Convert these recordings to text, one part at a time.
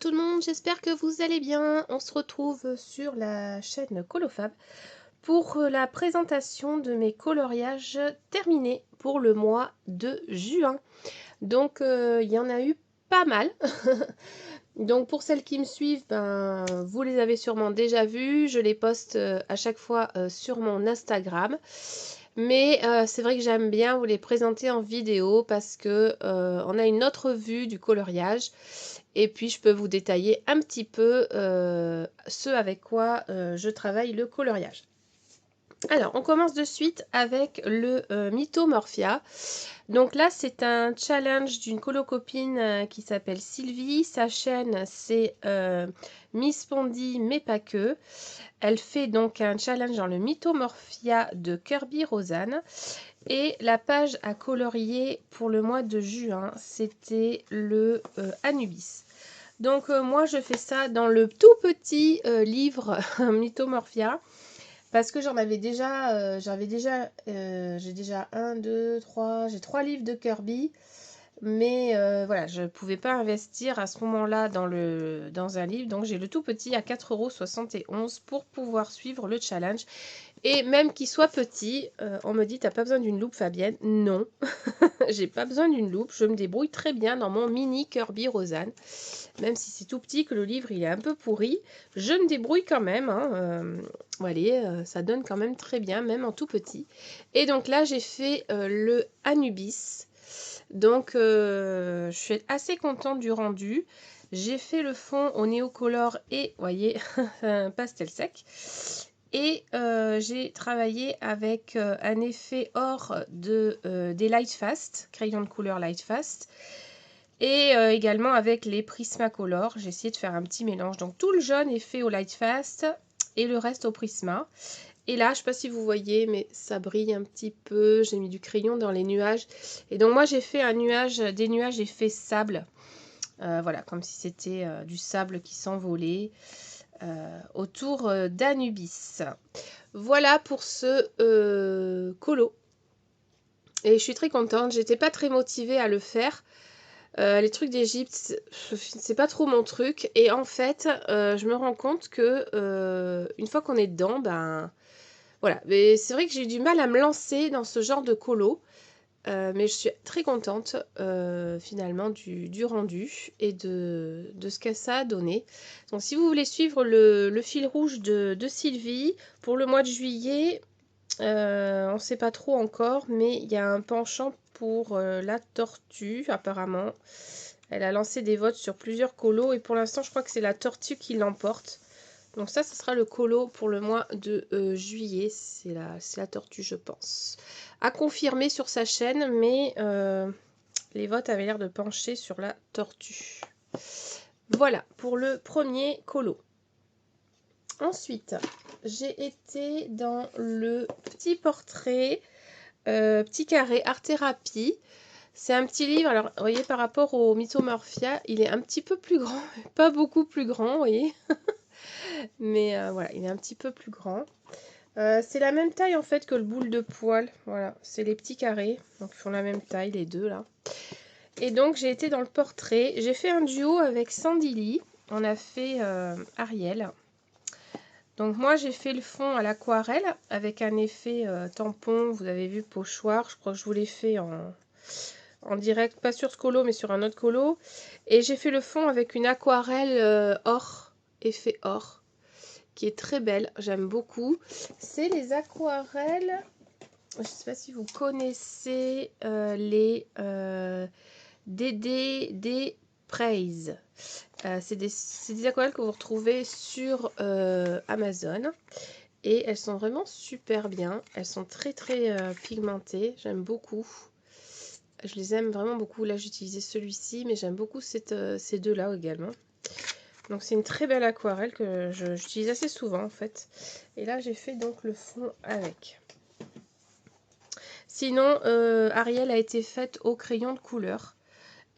tout le monde, j'espère que vous allez bien. On se retrouve sur la chaîne Colofab pour la présentation de mes coloriages terminés pour le mois de juin. Donc il y en a eu pas mal. Donc pour celles qui me suivent, vous les avez sûrement déjà vus. Je les poste à chaque fois sur mon Instagram. Mais c'est vrai que j'aime bien vous les présenter en vidéo parce que on a une autre vue du coloriage. Et puis je peux vous détailler un petit peu ce avec quoi je travaille le coloriage. Alors on commence de suite avec le Mythomorphia. Donc là c'est un challenge d'une colocopine qui s'appelle Sylvie. Sa chaîne c'est Miss Pondy mais pas que. Elle fait donc un challenge dans le Mythomorphia de Kirby Rosanne. Et la page à colorier pour le mois de juin, c'était le Anubis. Donc moi je fais ça dans le tout petit livre Mythomorphia parce que j'ai déjà un, deux, trois, j'ai 3 livres de Kirby. Mais voilà, je ne pouvais pas investir à ce moment-là dans un livre. Donc j'ai le tout petit à 4,71 € pour pouvoir suivre le challenge. Et même qu'il soit petit, on me dit t'as pas besoin d'une loupe Fabienne. Non, j'ai pas besoin d'une loupe. Je me débrouille très bien dans mon mini Kirby Rosanne. Même si c'est tout petit, que le livre il est un peu pourri, je me débrouille quand même. Ça donne quand même très bien, même en tout petit. Et donc là j'ai fait le Anubis. Donc je suis assez contente du rendu. J'ai fait le fond au néocolor et, voyez, un pastel sec. Et j'ai travaillé avec un effet or des Lightfast, crayons de couleur Lightfast. Et également avec les Prismacolor. J'ai essayé de faire un petit mélange. Donc tout le jaune est fait au Lightfast et le reste au Prisma. Et là, je ne sais pas si vous voyez, mais ça brille un petit peu. J'ai mis du crayon dans les nuages. Et donc moi, j'ai fait des nuages effet sable. Voilà, comme si c'était du sable qui s'envolait autour d'Anubis. Voilà pour ce colo. Et je suis très contente. J'étais pas très motivée à le faire. Les trucs d'Égypte, c'est pas trop mon truc. Et en fait, je me rends compte que une fois qu'on est dedans, voilà. Mais c'est vrai que j'ai eu du mal à me lancer dans ce genre de colo. Mais je suis très contente finalement du rendu et de ce que ça a donné. Donc si vous voulez suivre le fil rouge de Sylvie, pour le mois de juillet, on ne sait pas trop encore, mais il y a un penchant pour la tortue apparemment. Elle a lancé des votes sur plusieurs colos et pour l'instant je crois que c'est la tortue qui l'emporte. Donc ça, ce sera le colo pour le mois de juillet. C'est la tortue, je pense. À confirmer sur sa chaîne, mais les votes avaient l'air de pencher sur la tortue. Voilà pour le premier colo. Ensuite, j'ai été dans le petit portrait, petit carré art thérapie. C'est un petit livre, alors vous voyez par rapport au Mythomorphia, il est un petit peu plus grand, pas beaucoup plus grand, vous voyez. Mais voilà, il est un petit peu plus grand. C'est la même taille en fait que le boule de poil. Voilà, c'est les petits carrés. Donc ils font la même taille les deux là. Et donc j'ai été dans le portrait. J'ai fait un duo avec Sandy Lee. On a fait Ariel. Donc moi j'ai fait le fond à l'aquarelle avec un effet tampon. Vous avez vu pochoir. Je crois que je vous l'ai fait en direct. Pas sur ce colo mais sur un autre colo. Et j'ai fait le fond avec une aquarelle or. Effet or. Qui est très belle, j'aime beaucoup. C'est les aquarelles, je ne sais pas si vous connaissez les DD Praise. C'est des aquarelles que vous retrouvez sur Amazon. Et elles sont vraiment super bien. Elles sont très très pigmentées, j'aime beaucoup. Je les aime vraiment beaucoup. Là, j'utilisais celui-ci, mais j'aime beaucoup ces deux-là également. Donc c'est une très belle aquarelle que j'utilise assez souvent en fait. Et là j'ai fait donc le fond avec. Sinon Ariel a été faite au crayon de couleur.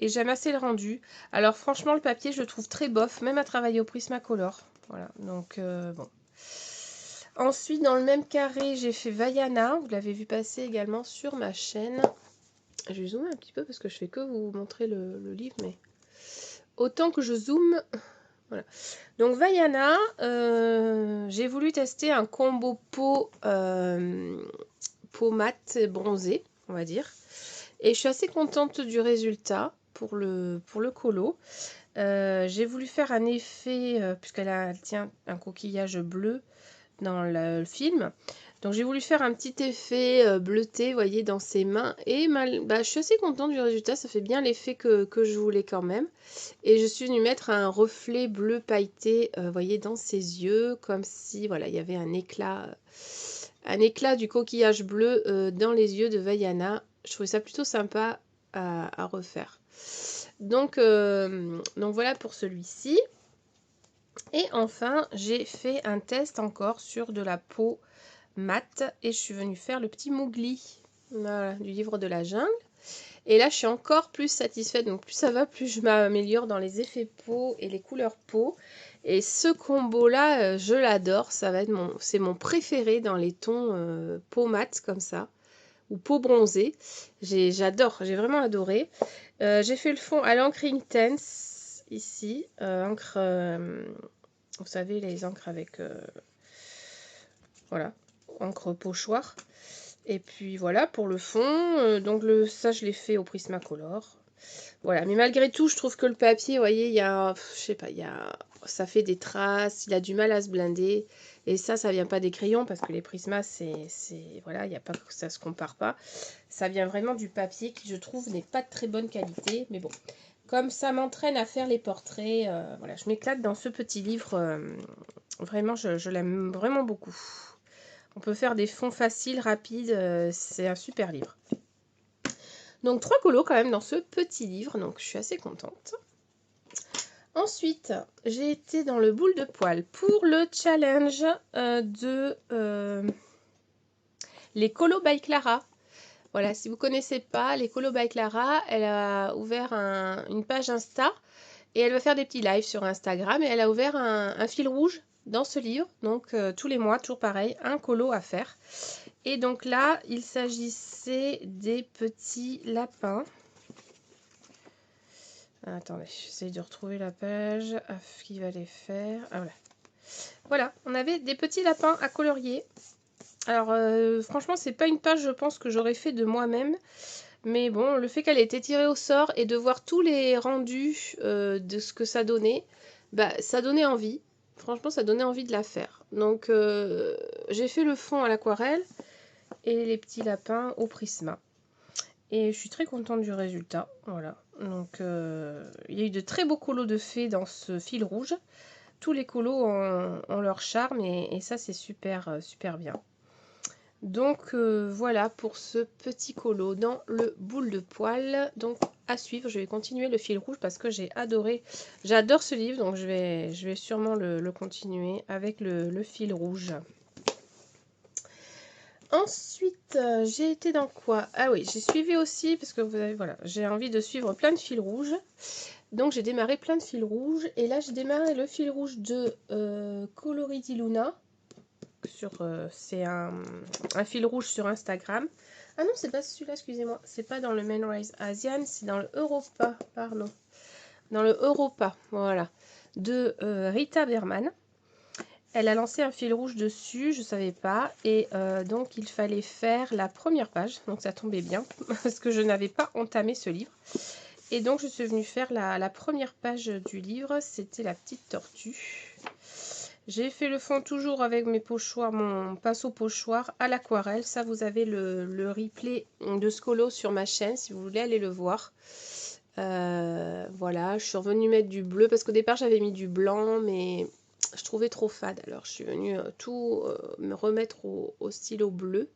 Et j'aime assez le rendu. Alors franchement le papier je le trouve très bof, même à travailler au Prismacolor. Voilà, donc bon. Ensuite dans le même carré j'ai fait Vaiana. Vous l'avez vu passer également sur ma chaîne. Je vais zoomer un petit peu parce que je fais que vous montrer le livre. Mais autant que je zoome. Voilà. Donc Vaiana, j'ai voulu tester un combo peau, peau mat bronzée, on va dire. Et je suis assez contente du résultat pour le colo. J'ai voulu faire un effet, puisqu'elle tient un coquillage bleu dans le film. Donc j'ai voulu faire un petit effet bleuté, vous voyez, dans ses mains. Et je suis assez contente du résultat, ça fait bien l'effet que je voulais quand même. Et je suis venue mettre un reflet bleu pailleté, vous voyez, dans ses yeux, comme si, voilà, il y avait un éclat du coquillage bleu dans les yeux de Vaiana. Je trouvais ça plutôt sympa à refaire. Donc voilà pour celui-ci. Et enfin, j'ai fait un test encore sur de la peau mat et je suis venue faire le petit Mowgli, voilà, du livre de la jungle. Et là, je suis encore plus satisfaite. Donc, plus ça va, plus je m'améliore dans les effets peau et les couleurs peau. Et ce combo-là, je l'adore. Ça va être c'est mon préféré dans les tons peau mat comme ça, ou peau bronzée. J'adore, j'ai vraiment adoré. J'ai fait le fond à l'encre Inktense ici, encre, vous savez, les encres avec, voilà, encre pochoir. Et puis voilà pour le fond, donc ça je l'ai fait au Prismacolor. Voilà, mais malgré tout, je trouve que le papier, vous voyez, il y a, je sais pas, ça fait des traces, il a du mal à se blinder. Et ça vient pas des crayons parce que les Prismas, voilà, il y a pas, ça se compare pas. Ça vient vraiment du papier qui, je trouve, n'est pas de très bonne qualité. Mais bon, comme ça m'entraîne à faire les portraits, voilà, je m'éclate dans ce petit livre. Vraiment, je l'aime vraiment beaucoup. On peut faire des fonds faciles, rapides, c'est un super livre. Donc 3 colos quand même dans ce petit livre, donc je suis assez contente. Ensuite, j'ai été dans le boule de poil pour le challenge de les colos by Clara. Voilà, si vous ne connaissez pas, les colos by Clara, elle a ouvert une page Insta et elle va faire des petits lives sur Instagram et elle a ouvert un fil rouge dans ce livre. Donc tous les mois, toujours pareil, un colo à faire. Et donc là, il s'agissait des petits lapins. Attendez, j'essaie de retrouver la page qui va les faire. Ah voilà. Voilà, on avait des petits lapins à colorier. Alors franchement, c'est pas une page, je pense, que j'aurais fait de moi-même. Mais bon, le fait qu'elle ait été tirée au sort et de voir tous les rendus de ce que ça donnait, bah ça donnait envie. Franchement, ça donnait envie de la faire. Donc j'ai fait le fond à l'aquarelle et les petits lapins au Prisma. Et je suis très contente du résultat. Voilà. Donc il y a eu de très beaux colos de fées dans ce fil rouge. Tous les colos ont leur charme et ça c'est super, super bien. Donc voilà pour ce petit colo dans le boule de poil. Donc à suivre, je vais continuer le fil rouge parce que j'ai adoré. J'adore ce livre, donc je vais sûrement le continuer avec le fil rouge. Ensuite, j'ai été dans quoi? Ah oui, j'ai suivi aussi, parce que vous avez, voilà, j'ai envie de suivre plein de fils rouges. Donc j'ai démarré plein de fils rouges. Et là, j'ai démarré le fil rouge de Coloridiluna. C'est un fil rouge sur Instagram. Ah non, c'est pas celui-là, excusez-moi. C'est pas dans le Main Rise Asian, c'est dans le Europa, pardon. Dans le Europa, voilà. De Rita Berman. Elle a lancé un fil rouge dessus, je ne savais pas. Et donc, il fallait faire la première page. Donc, ça tombait bien parce que je n'avais pas entamé ce livre. Et donc, je suis venue faire la première page du livre. C'était la petite tortue. J'ai fait le fond toujours avec mes pochoirs, mon pinceau pochoir à l'aquarelle. Ça, vous avez le replay de ce colo sur ma chaîne si vous voulez aller le voir. Voilà, je suis revenue mettre du bleu parce qu'au départ, j'avais mis du blanc, mais je trouvais trop fade. Alors, je suis venue tout me remettre au stylo bleu.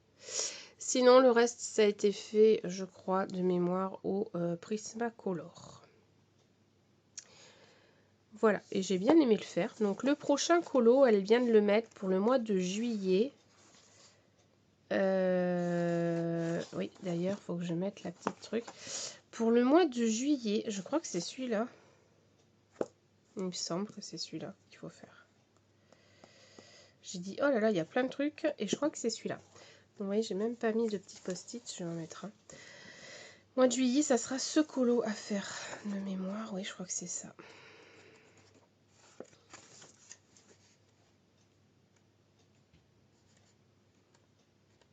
Sinon, le reste, ça a été fait, je crois, de mémoire au Prismacolor. Voilà, et j'ai bien aimé le faire. Donc le prochain colo, elle vient de le mettre pour le mois de juillet. Oui, d'ailleurs, il faut que je mette la petite truc. Pour le mois de juillet, je crois que c'est celui-là. Il me semble que c'est celui-là qu'il faut faire. J'ai dit, oh là là, il y a plein de trucs, et je crois que c'est celui-là. Vous voyez, j'ai même pas mis de petits post-it, je vais en mettre un. Mois de juillet, ça sera ce colo à faire de mémoire. Oui, je crois que c'est ça.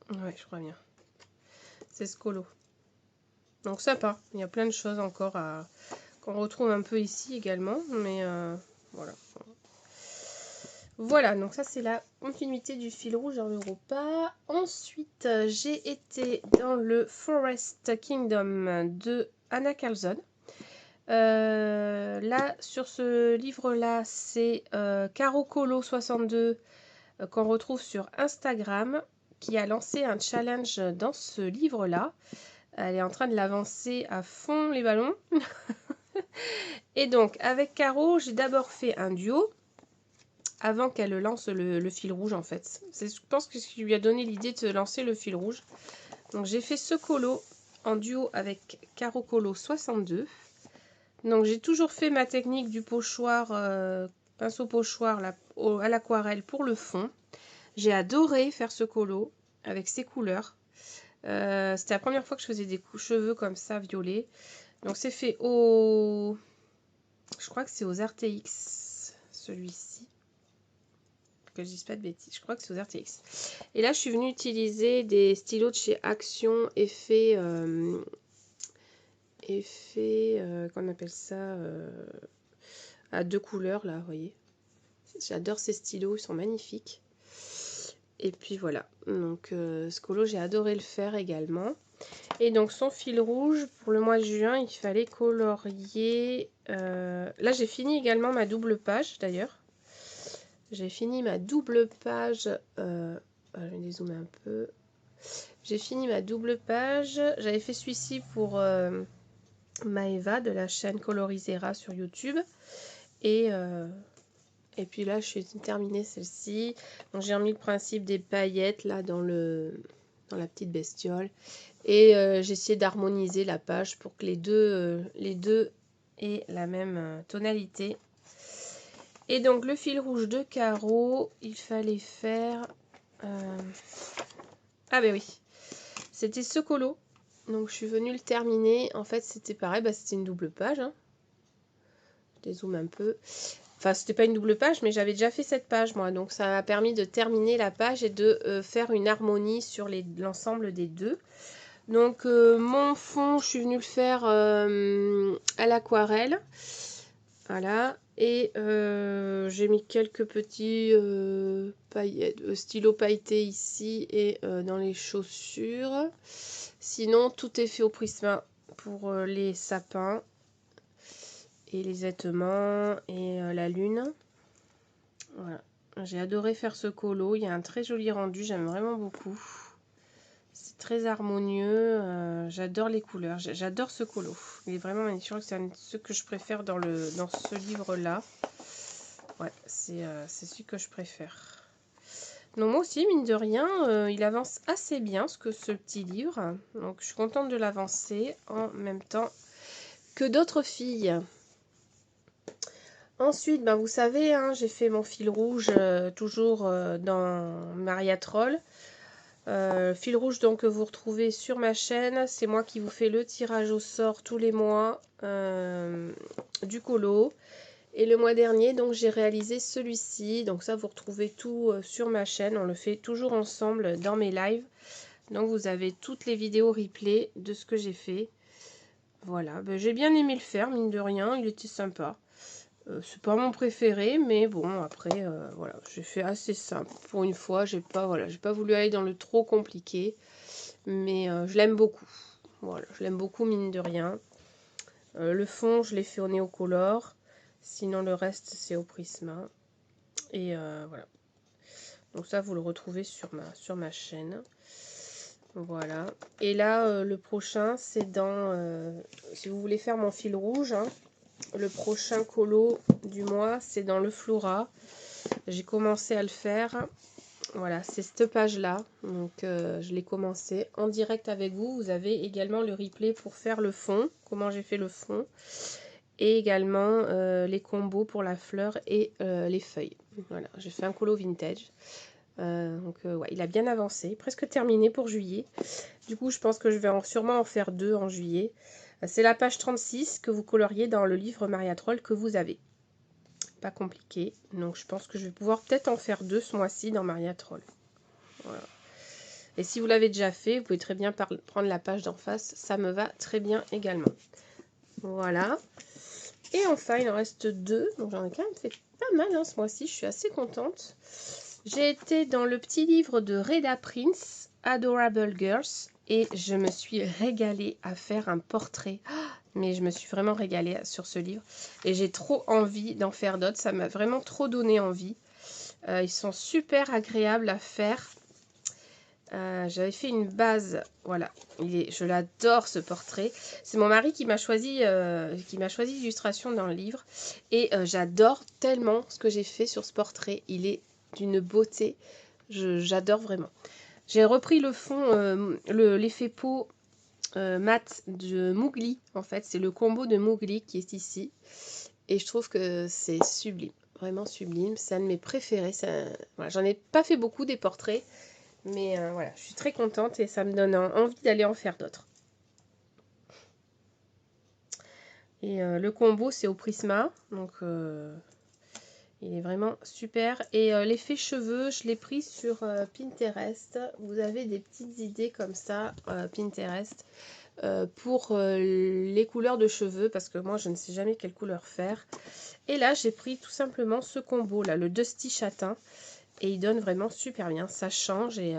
Ouais, je crois bien. C'est ce colo. Donc sympa. Il y a plein de choses encore à qu'on retrouve un peu ici également. Mais voilà. Voilà, donc ça c'est la continuité du fil rouge dans l'Europa. Ensuite, j'ai été dans le Forest Kingdom de Anna Carlson. Là, sur ce livre-là, c'est Caro Colo 62 qu'on retrouve sur Instagram, qui a lancé un challenge dans ce livre-là. Elle est en train de l'avancer à fond les ballons. Et donc, avec Caro, j'ai d'abord fait un duo, avant qu'elle lance le fil rouge, en fait. Je pense que ce qui lui a donné l'idée de lancer le fil rouge. Donc, j'ai fait ce colo en duo avec Caro Colo 62. Donc, j'ai toujours fait ma technique du pochoir, pinceau pochoir à l'aquarelle pour le fond. J'ai adoré faire ce colo avec ces couleurs. C'était la première fois que je faisais des cheveux comme ça, violets. Donc, c'est fait au... Je crois que c'est aux RTX, celui-ci. Que je dise pas de bêtises, je crois que c'est aux RTX. Et là, je suis venue utiliser des stylos de chez Action, qu'on appelle ça, à 2 couleurs, là, vous voyez. J'adore ces stylos, ils sont magnifiques. Et puis voilà, donc ce colo, j'ai adoré le faire également. Et donc son fil rouge, pour le mois de juin, il fallait colorier... Là, j'ai fini également ma double page, d'ailleurs. J'ai fini ma double page... je vais dézoomer un peu. J'ai fini ma double page. J'avais fait celui-ci pour Maeva de la chaîne Colorisera sur YouTube. Et puis là, je suis terminée celle-ci. J'ai remis le principe des paillettes là dans la petite bestiole. Et j'ai essayé d'harmoniser la page pour que les deux aient la même tonalité. Et donc le fil rouge de Caro, il fallait faire... Ah ben oui, c'était ce colo. Donc je suis venue le terminer. En fait c'était pareil, c'était une double page. Hein. Je dézoome un peu. Enfin c'était pas une double page, mais j'avais déjà fait cette page moi. Donc ça m'a permis de terminer la page et de faire une harmonie sur l'ensemble des deux. Donc mon fond, je suis venue le faire à l'aquarelle. Voilà. Et j'ai mis quelques petits stylos pailletés ici et dans les chaussures. Sinon, tout est fait au Prisma pour les sapins et les vêtements et la lune. Voilà. J'ai adoré faire ce colo. Il y a un très joli rendu. J'aime vraiment beaucoup. C'est très harmonieux. J'adore les couleurs. J'adore ce colo. Il est vraiment magnifique. C'est ce que je préfère dans ce livre-là. Ouais, c'est celui que je préfère. Donc moi aussi, mine de rien, il avance assez bien ce petit livre. Donc je suis contente de l'avancer en même temps que d'autres filles. Ensuite, vous savez, hein, j'ai fait mon fil rouge toujours dans Maria Troll. Fil rouge donc que vous retrouvez sur ma chaîne. C'est moi qui vous fais le tirage au sort tous les mois du colo. Et le mois dernier, donc j'ai réalisé celui-ci. Donc ça, vous retrouvez tout sur ma chaîne. On le fait toujours ensemble dans mes lives. Donc vous avez toutes les vidéos replay de ce que j'ai fait. Voilà, j'ai bien aimé le faire, mine de rien. Il était sympa. C'est pas mon préféré, mais bon, après, voilà, j'ai fait assez simple. Pour une fois, j'ai pas voulu aller dans le trop compliqué. Mais je l'aime beaucoup. Voilà, je l'aime beaucoup, mine de rien. Le fond, je l'ai fait au Néocolor. Sinon, le reste, c'est au Prisma. Et voilà. Donc ça, vous le retrouvez sur ma chaîne. Voilà. Et là, le prochain, c'est dans... si vous voulez faire mon fil rouge, hein, le prochain colo du mois, c'est dans le Flora. J'ai commencé à le faire. Voilà, c'est cette page-là. Donc, je l'ai commencé en direct avec vous. Vous avez également le replay pour faire le fond. Comment j'ai fait le fond. Et également les combos pour la fleur et les feuilles. Voilà, j'ai fait un colo vintage. Ouais, il a bien avancé, presque terminé pour juillet. Du coup, je pense que je vais sûrement en faire 2 en juillet. C'est la page 36 que vous coloriez dans le livre Maria Troll que vous avez. Pas compliqué. Donc, je pense que je vais pouvoir peut-être en faire 2 ce mois-ci dans Maria Troll. Voilà. Et si vous l'avez déjà fait, vous pouvez très bien prendre la page d'en face. Ça me va très bien également. Voilà. Et enfin, il en reste 2. Donc, j'en ai quand même fait pas mal hein, ce mois-ci. Je suis assez contente. J'ai été dans le petit livre de Reda Prince, Adorable Girls, et je me suis régalée à faire un portrait. Mais je me suis vraiment régalée sur ce livre. Et j'ai trop envie d'en faire d'autres. Ça m'a vraiment trop donné envie. Ils sont super agréables à faire. J'avais fait une base. Voilà. Je l'adore ce portrait. C'est mon mari qui m'a choisi l'illustration dans le livre. Et j'adore tellement ce que j'ai fait sur ce portrait. Il est d'une beauté. J'adore vraiment. J'ai repris le fond, l'effet peau mat de Mowgli. En fait, c'est le combo de Mowgli qui est ici. Et je trouve que c'est sublime. Vraiment sublime. C'est un de mes préférés. Voilà, j'en ai pas fait beaucoup des portraits. Mais voilà, je suis très contente et ça me donne envie d'aller en faire d'autres. Et le combo, c'est au Prisma. Donc, il est vraiment super. Et l'effet cheveux, je l'ai pris sur Pinterest. Vous avez des petites idées comme ça, Pinterest, pour les couleurs de cheveux. Parce que moi, je ne sais jamais quelle couleur faire. Et là, j'ai pris tout simplement ce combo-là, le Dusty Châtain. Et il donne vraiment super bien. Ça change et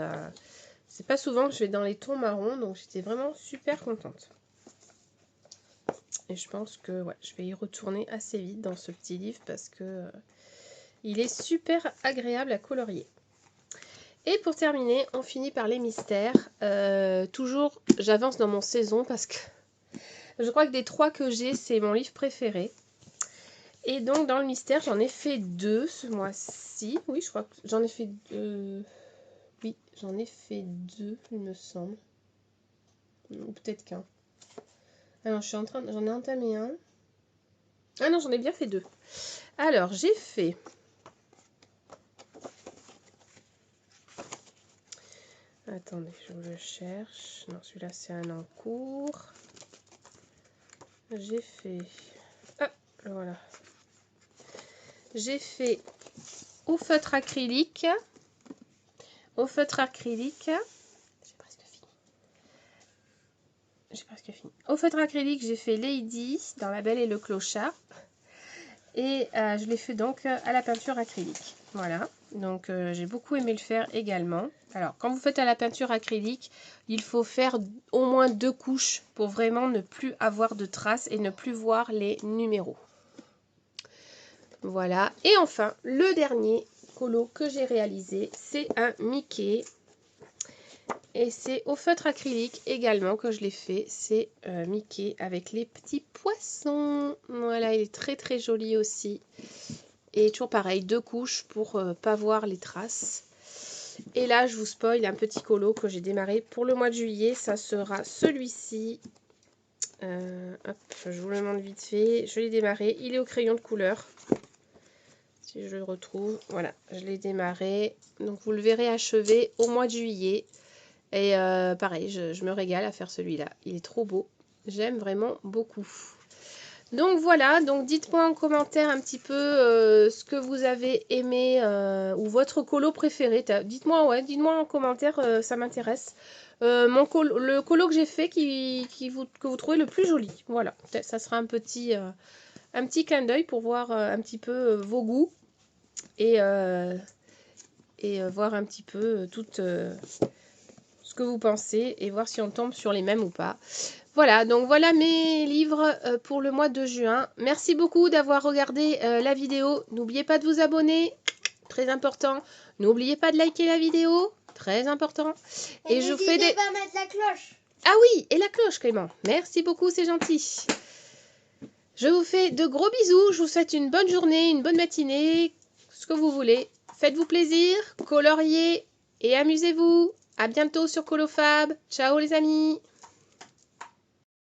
c'est pas souvent que je vais dans les tons marrons. Donc, j'étais vraiment super contente. Et je pense que ouais, je vais y retourner assez vite dans ce petit livre parce que il est super agréable à colorier. Et pour terminer, on finit par les mystères. Toujours, j'avance dans mon saison parce que je crois que des 3 que j'ai, c'est mon livre préféré. Et donc, dans le mystère, j'en ai fait 2 ce mois-ci. Oui, je crois que j'en ai fait 2. Oui, j'en ai fait 2, il me semble. Ou peut-être qu'un. Alors, j'en ai entamé un. Ah non, j'en ai bien fait 2. Alors, j'ai fait... Attendez, je vous le cherche. Non, celui-là, c'est un en cours. J'ai fait... Hop, voilà. J'ai fait au feutre acrylique. Au feutre acrylique. J'ai presque fini. Au feutre acrylique, j'ai fait Lady dans La Belle et le Clochard. Et je l'ai fait donc à la peinture acrylique. Voilà. Donc j'ai beaucoup aimé le faire également. Alors quand vous faites à la peinture acrylique, il faut faire au moins 2 couches pour vraiment ne plus avoir de traces et ne plus voir les numéros. Voilà. Et enfin, le dernier colo que j'ai réalisé, c'est un Mickey. Et c'est au feutre acrylique également que je l'ai fait. C'est Mickey avec les petits poissons. Voilà, il est très très joli aussi. Et toujours pareil, 2 couches pour pas voir les traces. Et là, je vous spoil un petit colo que j'ai démarré pour le mois de juillet. Ça sera celui-ci. Hop, je vous le montre vite fait. Je l'ai démarré. Il est au crayon de couleur. Si je le retrouve. Voilà, je l'ai démarré. Donc, vous le verrez achevé au mois de juillet. Et pareil, je me régale à faire celui-là. Il est trop beau. J'aime vraiment beaucoup. Donc voilà, donc dites-moi en commentaire un petit peu ce que vous avez aimé ou votre colo préféré. Dites-moi dites-moi en commentaire, ça m'intéresse. Le colo que j'ai fait que vous trouvez le plus joli. Voilà, ça sera un petit clin d'œil pour voir un petit peu vos goûts et voir un petit peu tout ce que vous pensez et voir si on tombe sur les mêmes ou pas. Voilà, donc voilà mes livres pour le mois de juin. Merci beaucoup d'avoir regardé la vidéo. N'oubliez pas de vous abonner, très important. N'oubliez pas de liker la vidéo, très important. Et je vous fais des... pas mettre la cloche. Ah oui, et la cloche Clément. Merci beaucoup, c'est gentil. Je vous fais de gros bisous. Je vous souhaite une bonne journée, une bonne matinée, ce que vous voulez. Faites-vous plaisir, coloriez et amusez-vous. À bientôt sur Colofab. Ciao les amis.